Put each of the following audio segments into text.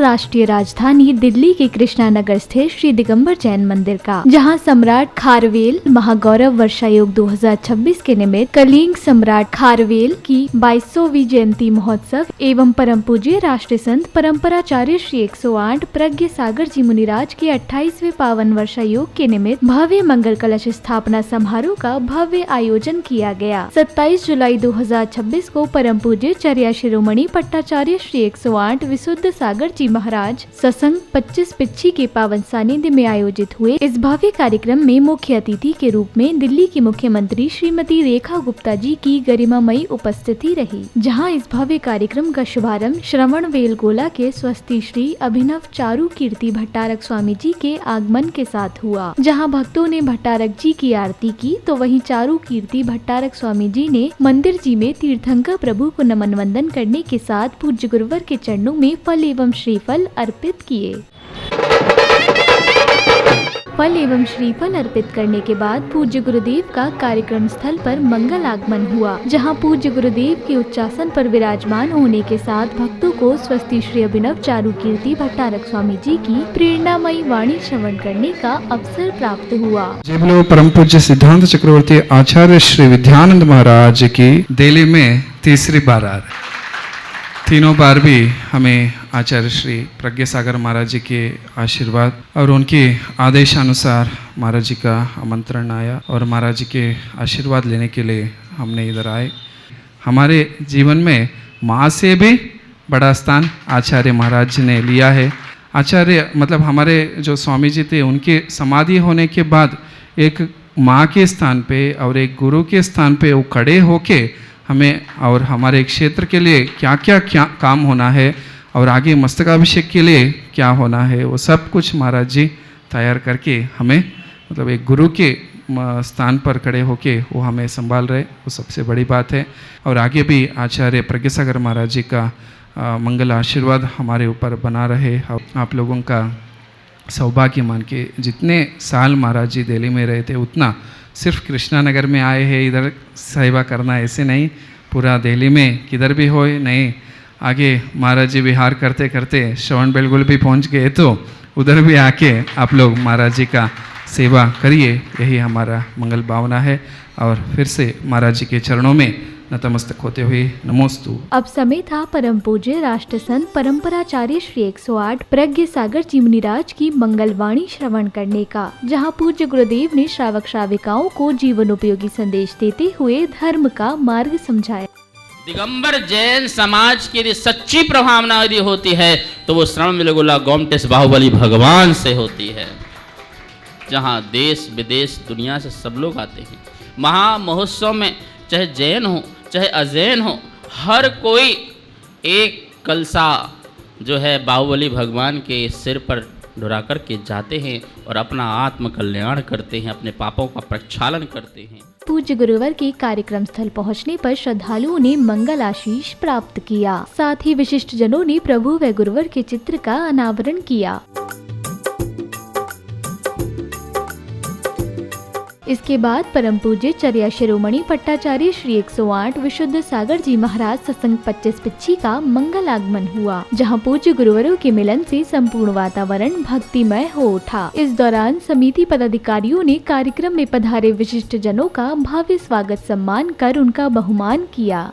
राष्ट्रीय राजधानी दिल्ली के कृष्णा नगर स्थित श्री दिगंबर जैन मंदिर का, जहां सम्राट खारवेल महागौरव वर्षायोग 2026 के निमित्त कलिंग सम्राट खारवेल की 22वीं जयंती महोत्सव एवं परम पूज्य राष्ट्रीय संत परंपराचार्य श्री 108 प्रज्ञ सागर जी मुनिराज के 28वें पावन वर्षायोग के निमित्त भव्य मंगल कलश स्थापना समारोह का भव्य आयोजन किया गया। 27 जुलाई 2026 को परम पूज्य चर्या शिरोमणि पट्टाचार्य श्री 108 विशुद्ध सागर जी महाराज सत्संग 25 पिच्छी के पावन सानिध्य में आयोजित हुए इस भव्य कार्यक्रम में मुख्य अतिथि के रूप में दिल्ली की मुख्यमंत्री श्रीमती रेखा गुप्ता जी की गरिमामयी उपस्थिति रही, जहां इस भव्य कार्यक्रम का शुभारंभ श्रवण बेलगोला के स्वस्ति श्री अभिनव चारू कीर्ति भट्टारक स्वामी जी के आगमन के साथ हुआ। जहां भक्तों ने भट्टारक जी की आरती की तो वहीं चारू कीर्ति भट्टारक स्वामी जी ने मंदिर जी में तीर्थंकर प्रभु को नमन वंदन करने के साथ पूज्य गुरुवर के चरणों में फल एवं श्रीफल अर्पित किए। फल एवं श्रीफल अर्पित करने के बाद पूज्य गुरुदेव का कार्यक्रम स्थल पर मंगल आगमन हुआ, जहां पूज्य गुरुदेव के उच्चासन पर विराजमान होने के साथ भक्तों को स्वस्ति श्री अभिनव चारू कीर्ति भट्टारक स्वामी जी की प्रेरणामयी वाणी श्रवण करने का अवसर प्राप्त हुआ। जय बोलो परम पूज्य सिद्धांत चक्रवर्ती आचार्य श्री विद्यानंद महाराज की दिल्ली में तीसरी बार आ रहे, तीनों बार भी हमें आचार्य श्री प्रज्ञ सागर महाराज जी के आशीर्वाद और उनके आदेशानुसार महाराज जी का आमंत्रण आया और महाराज जी के आशीर्वाद लेने के लिए हमने इधर आए। हमारे जीवन में माँ से भी बड़ा स्थान आचार्य महाराज जी ने लिया है। आचार्य मतलब हमारे जो स्वामी जी थे, उनके समाधि होने के बाद एक माँ के स्थान पे और एक गुरु के स्थान पे वो खड़े होके हमें और हमारे क्षेत्र के लिए क्या काम होना है और आगे मस्तकाभिषेक के लिए क्या होना है, वो सब कुछ महाराज जी तैयार करके हमें मतलब एक गुरु के स्थान पर खड़े होके वो हमें संभाल रहे, वो सबसे बड़ी बात है। और आगे भी आचार्य प्रज्ञ सागर महाराज जी का मंगल आशीर्वाद हमारे ऊपर बना रहे। आप लोगों का सौभाग्य मान के जितने साल महाराज जी दिल्ली में रहे थे उतना सिर्फ कृष्णा नगर में आए हैं इधर सेवा करना ऐसे नहीं, पूरा दिल्ली में किधर भी हो नहीं, आगे महाराज जी विहार करते करते श्रवण बेलगोल भी पहुंच गए तो उधर भी आके आप लोग महाराज जी का सेवा करिए, यही हमारा मंगल भावना है। और फिर से महाराज जी के चरणों में नतमस्तक होते हुए नमोस्तु। अब समय था परम पूज्य राष्ट्र संत परंपराचार्य श्री 108 प्रज्ञ सागर जी मुनिराज की मंगलवाणी श्रवण करने का, जहां पूज्य गुरुदेव ने श्रावक श्राविकाओं को जीवन उपयोगी संदेश देते हुए धर्म का मार्ग समझाया। दिगंबर जैन समाज की यदि सच्ची प्रभावना यदि होती है तो वो श्रवण बेलगोला गोमटेश बाहुबली भगवान से होती है, जहाँ देश विदेश दुनिया से सब लोग आते हैं। महा महोत्सव में चाहे जैन हो चाहे अजैन हो, हर कोई एक कलसा जो है बाहुबली भगवान के सिर पर ढुरा कर के जाते हैं और अपना आत्म कल्याण करते हैं, अपने पापों का प्रक्षालन करते हैं। पूज्य गुरुवर के कार्यक्रम स्थल पहुंचने पर श्रद्धालुओं ने मंगल आशीष प्राप्त किया, साथ ही विशिष्ट जनों ने प्रभु व गुरुवर के चित्र का अनावरण किया। इसके बाद परम पूज्य चर्या शिरोमणि पट्टाचार्य श्री 108 विशुद्ध सागर जी महाराज सत्संग 25 पिच्छी का मंगल आगमन हुआ, जहां पूज्य गुरुवरों के मिलन से संपूर्ण वातावरण भक्तिमय हो उठा। इस दौरान समिति पदाधिकारियों ने कार्यक्रम में पधारे विशिष्ट जनों का भव्य स्वागत सम्मान कर उनका बहुमान किया।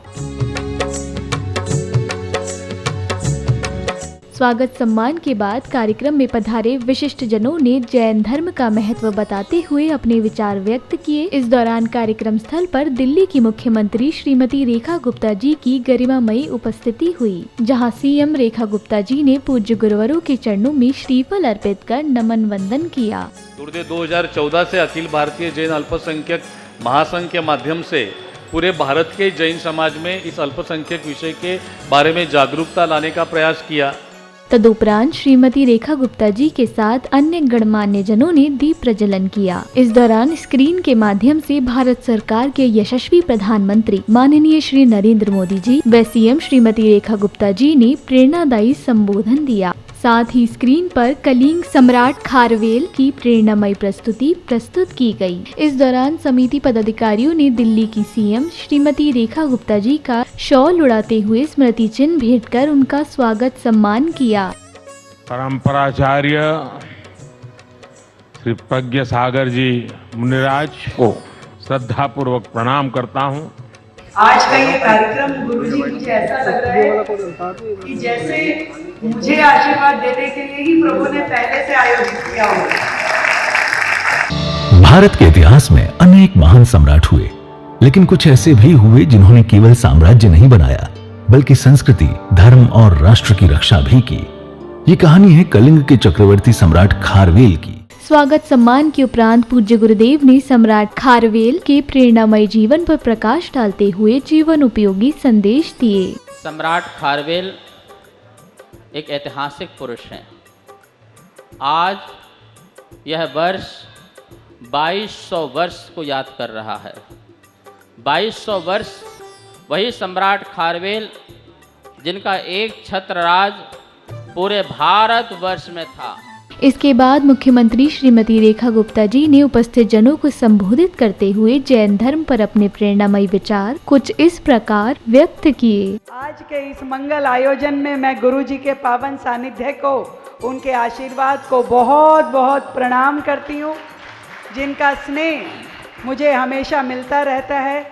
स्वागत सम्मान के बाद कार्यक्रम में पधारे विशिष्ट जनों ने जैन धर्म का महत्व बताते हुए अपने विचार व्यक्त किए। इस दौरान कार्यक्रम स्थल पर दिल्ली की मुख्यमंत्री श्रीमती रेखा गुप्ता जी की गरिमामयी उपस्थिति हुई, जहां सीएम रेखा गुप्ता जी ने पूज्य गुरुवरों के चरणों में श्रीफल अर्पित कर नमन वंदन किया। गुरुदेव 2014 से अखिल भारतीय जैन अल्पसंख्यक महासंघ के माध्यम से पूरे भारत के जैन समाज में इस अल्पसंख्यक विषय के बारे में जागरूकता लाने का प्रयास किया। तदुपरांत श्रीमती रेखा गुप्ता जी के साथ अन्य गणमान्य जनों ने दीप प्रज्वलन किया। इस दौरान स्क्रीन के माध्यम से भारत सरकार के यशस्वी प्रधानमंत्री माननीय श्री नरेंद्र मोदी जी व सीएम श्रीमती रेखा गुप्ता जी ने प्रेरणादायी संबोधन दिया। साथ ही स्क्रीन पर कलिंग सम्राट खारवेल की प्रेरणामयी प्रस्तुति प्रस्तुत की गई। इस दौरान समिति पदाधिकारियों ने दिल्ली की सीएम श्रीमती रेखा गुप्ता जी का शॉल उड़ाते हुए स्मृति चिन्ह भेंट कर उनका स्वागत सम्मान किया। परंपराचार्य श्री प्रज्ञ सागर जी मुनिराज को श्रद्धापूर्वक प्रणाम करता हूं। आज का ये कार्यक्रम गुरुजी मुझे ऐसा लग रहा है कि जैसे मुझे आशीर्वाद देने के लिए ही प्रभु ने पहले से आयोजित किया हो। भारत के इतिहास में अनेक महान सम्राट हुए, लेकिन कुछ ऐसे भी हुए जिन्होंने केवल साम्राज्य नहीं बनाया बल्कि संस्कृति, धर्म और राष्ट्र की रक्षा भी की। ये कहानी है कलिंग के चक्रवर्ती सम्राट खारवेल की। स्वागत सम्मान के उपरांत पूज्य गुरुदेव ने सम्राट खारवेल के प्रेरणामय जीवन पर प्रकाश डालते हुए जीवन उपयोगी संदेश दिए। सम्राट खारवेल एक ऐतिहासिक पुरुष हैं। आज यह वर्ष 2200 वर्ष को याद कर रहा है। 2200 वर्ष वही सम्राट खारवेल जिनका एक छत्र राज पूरे भारत वर्ष में था। इसके बाद मुख्यमंत्री श्रीमती रेखा गुप्ता जी ने उपस्थित जनों को संबोधित करते हुए जैन धर्म पर अपने प्रेरणामयी विचार कुछ इस प्रकार व्यक्त किए। आज के इस मंगल आयोजन में मैं गुरुजी के पावन सानिध्य को, उनके आशीर्वाद को बहुत बहुत प्रणाम करती हूँ, जिनका स्नेह मुझे हमेशा मिलता रहता है।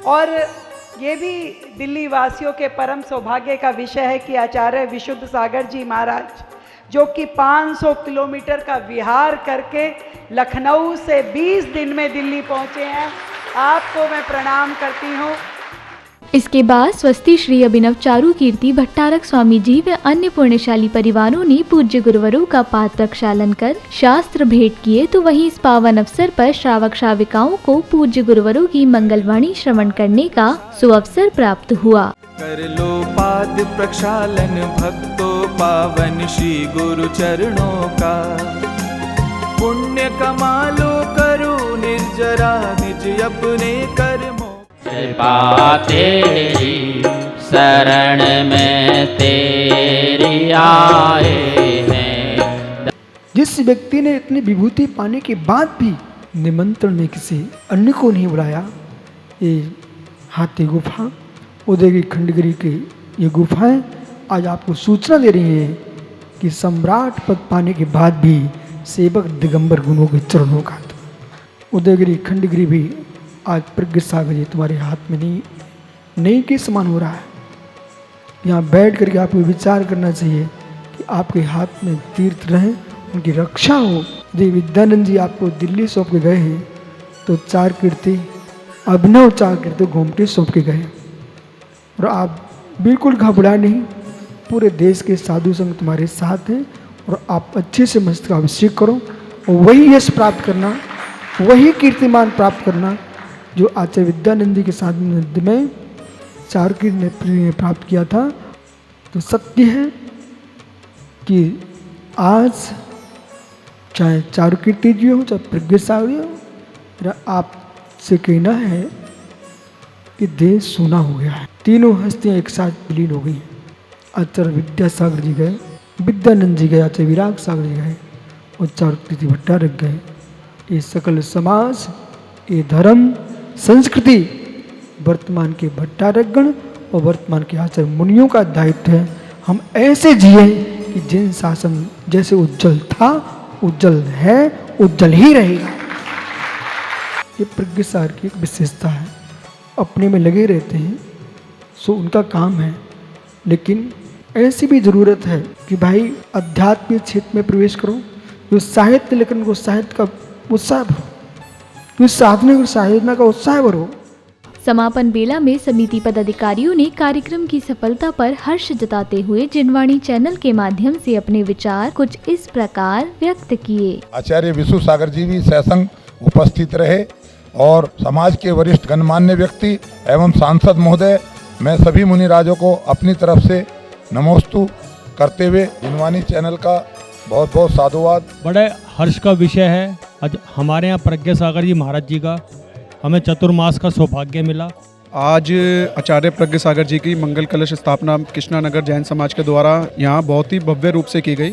और ये भी दिल्ली वासियों के परम सौभाग्य का विषय है कि आचार्य विशुद्ध सागर जी महाराज, जो कि 500 किलोमीटर का विहार करके लखनऊ से 20 दिन में दिल्ली पहुंचे हैं, आपको मैं प्रणाम करती हूं। इसके बाद स्वस्ति श्री अभिनव चारु कीर्ति भट्टारक स्वामी जी व अन्य पुण्यशाली परिवारों ने पूज्य गुरुवरों का पाद प्रक्षालन कर शास्त्र भेंट किए, तो वहीं इस पावन अवसर पर श्रावक श्राविकाओं को पूज्य गुरुवरों की मंगलवाणी श्रवण करने का सुअवसर प्राप्त हुआ। कर लो पाद प्रक्षालन भक्तों पावन श्री गुरु चरणों का, पुण्य कमा लो करो निर्जरा निज अपने कर्मों। कृपा तेरी शरण में तेरी आए हैं। जिस व्यक्ति ने इतनी विभूति पाने के बाद भी निमंत्रण में किसी अन्य को नहीं बुलाया, ये हाथी गुफा उदयगिरी खंडगिरी की ये गुफाएं आज आपको सूचना दे रही हैं कि सम्राट पद पाने के बाद भी सेवक दिगंबर गुणों के चरणों का। उदयगिरी खंडगिरी भी आज प्रज्ञ सागर जी तुम्हारे हाथ में नहीं के समान हो रहा है। यहाँ बैठ करके आपको विचार करना चाहिए कि आपके हाथ में तीर्थ रहें, उनकी रक्षा हो। देव विद्यानंद जी आपको दिल्ली सौंप के गए हैं, तो चार कीर्ति अभिनव चार कीर्ति गोमती सौंप के गए, और आप बिल्कुल घबरा नहीं। पूरे देश के साधु संघ तुम्हारे साथ हैं और आप अच्छे से मस्तक अभिषेक करो और वही यश प्राप्त करना, वही कीर्तिमान प्राप्त करना जो आचार्य विद्यानंद जी के साथ में चार कीर्ति ने प्राप्त किया था। तो सत्य है कि आज चाहे चारु कीर्ति जी हो, चाहे प्रज्ञ सागर हो, मेरा आपसे कहना है कि देश सोना हो गया है। तीनों हस्तियां एक साथ विलीन हो गई। आचार्य विद्यासागर जी गए, विद्यानंद जी गए, आचार्य विराग सागर जी गए और चारु कीर्ति भट्टारक गए। ये सकल समाज, ये धर्म, संस्कृति वर्तमान के भट्टारकगण और वर्तमान के आचार्य मुनियों का दायित्व है। हम ऐसे जिए कि जिन शासन जैसे उज्जवल था, उज्जवल है, उज्जवल ही रहेगा। ये प्रज्ञ सागर की एक विशेषता है। अपने में लगे रहते हैं, सो उनका काम है, लेकिन ऐसी भी ज़रूरत है कि भाई आध्यात्मिक क्षेत्र में प्रवेश करो। जो साहित्य लेकर उनको साहित्य का उत्साह भरो, जो साधना और साधना का उत्साह भरो। समापन बेला में समिति पदाधिकारियों ने कार्यक्रम की सफलता पर हर्ष जताते हुए जिनवाणी चैनल के माध्यम से अपने विचार कुछ इस प्रकार व्यक्त किए। आचार्य विशु सागर जी भी सत्संग उपस्थित रहे और समाज के वरिष्ठ गणमान्य व्यक्ति एवं सांसद महोदय, मैं सभी मुनिराजों को अपनी तरफ से नमोस्तु करते हुए जिनवाणी चैनल का बहुत बहुत साधुवाद। बड़े हर्ष का विषय है आज हमारे यहाँ प्रज्ञ सागर जी महाराज जी का हमें चतुर्मास का सौभाग्य मिला। आज आचार्य प्रज्ञ सागर जी की मंगल कलश स्थापना कृष्णा नगर जैन समाज के द्वारा यहाँ बहुत ही भव्य रूप से की गई।